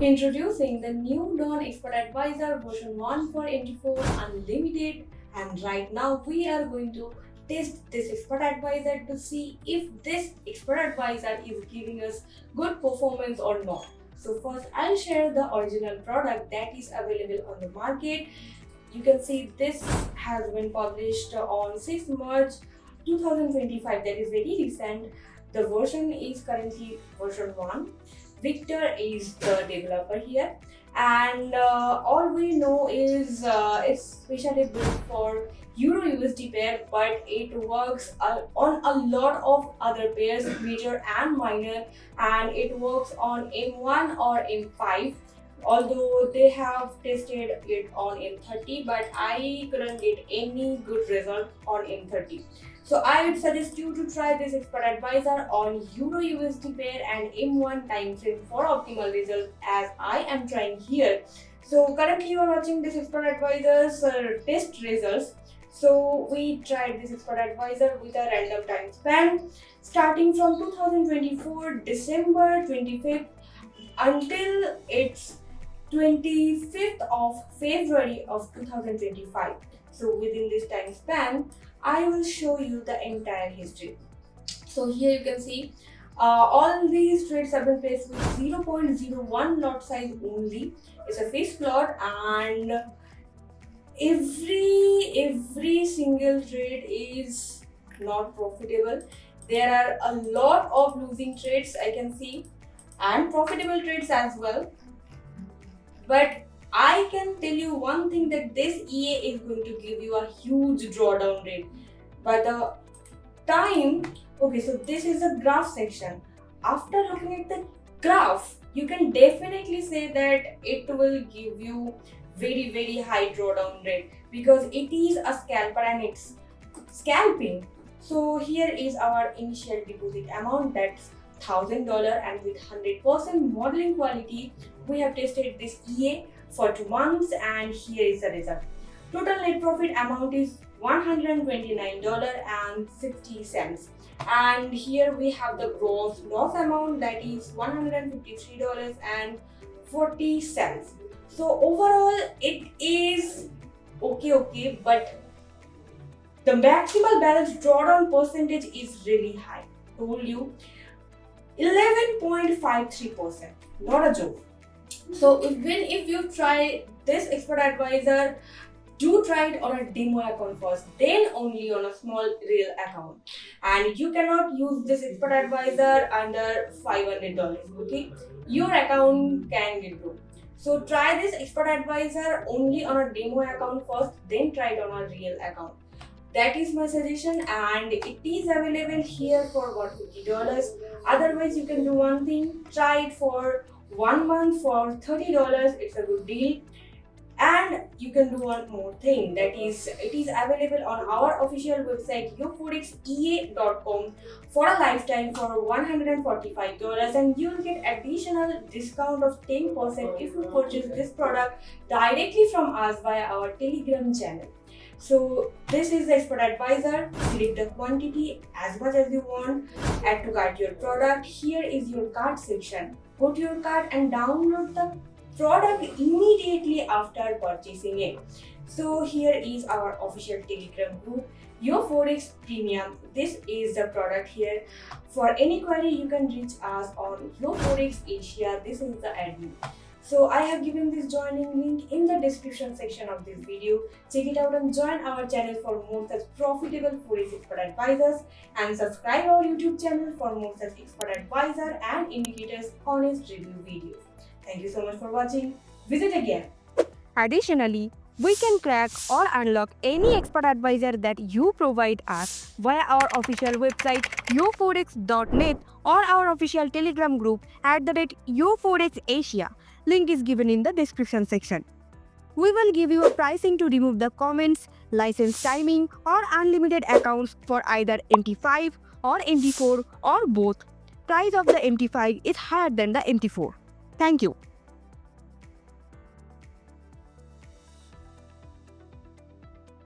Introducing the new Dawn Expert Advisor version 1 for MT4 Unlimited, and right now we are going to test this Expert Advisor to see if this Expert Advisor is giving us good performance or not. So first I'll share the original product that is available on the market. You can see this has been published on 6th March 2025, that is very recent. The version is currently version 1. Victor is the developer here, and all we know is it's specially built for Euro USD pair, but it works on a lot of other pairs, major and minor, and it works on M1 or M5. Although they have tested it on M30, but I couldn't get any good result on M30. So I would suggest you to try this Expert Advisor on Euro USD pair and M1 time frame for optimal results, as I am trying here. So currently you are watching this Expert Advisor's test results. So we tried this Expert Advisor with a random time span starting from 2024 December 25th until its 25th of February of 2025. So within this time span, I will show you the entire history. So here you can see all these trades have been placed with 0.01 lot size only. It's a fixed lot, and every single trade is not profitable. There are a lot of losing trades I can see, and profitable trades as well. But I can tell you one thing, that this EA is going to give you a huge drawdown rate. By the time, okay, so this is a graph section. After looking at the graph, you can definitely say that it will give you very high drawdown rate, because it is a scalper and it's scalping. So here is our initial deposit amount, that's $1,000, and with 100% modeling quality we have tested this EA for 2 months, and here is the result. Total net profit amount is $129.60, and here we have the gross loss amount, that is $153.40. so overall it is okay, but the maximal balance drawdown percentage is really high. Told you, 11.53%, not a joke. So even if you try this Expert Advisor, do try it on a demo account first, then only on a small real account. And you cannot use this Expert Advisor under $500, okay? Your account can get broke. So try this Expert Advisor only on a demo account first, then try it on a real account. That is my suggestion, and it is available here for $150. Otherwise, you can do one thing, try it for 1 month for $30. It's a good deal. And you can do one more thing, that is, it is available on our official website yoforexea.com for a lifetime for $145, and you will get additional discount of 10% if you purchase this product directly from us via our Telegram channel. So this is the Expert Advisor. Select the quantity as much as you want, add to cart your product. Here is your cart section. Go to your cart and download the product immediately after purchasing it. So here is our official Telegram group, Your Forex Premium. This is the product here. For any query, you can reach us on Your Forex Asia. This is the admin. So I have given this joining link in the description section of this video. Check it out and join our channel for more such profitable Forex Expert Advisors, and subscribe our YouTube channel for more such Expert Advisor and indicators honest review videos. Thank you so much for watching. Visit again. Additionally, we can crack or unlock any Expert Advisor that you provide us via our official website yoforex.net or our official Telegram group @YoForexAsia. Link is given in the description section. We will give you a pricing to remove the comments, license timing, or unlimited accounts for either MT5 or MT4 or both. Price of the MT5 is higher than the MT4. Thank you.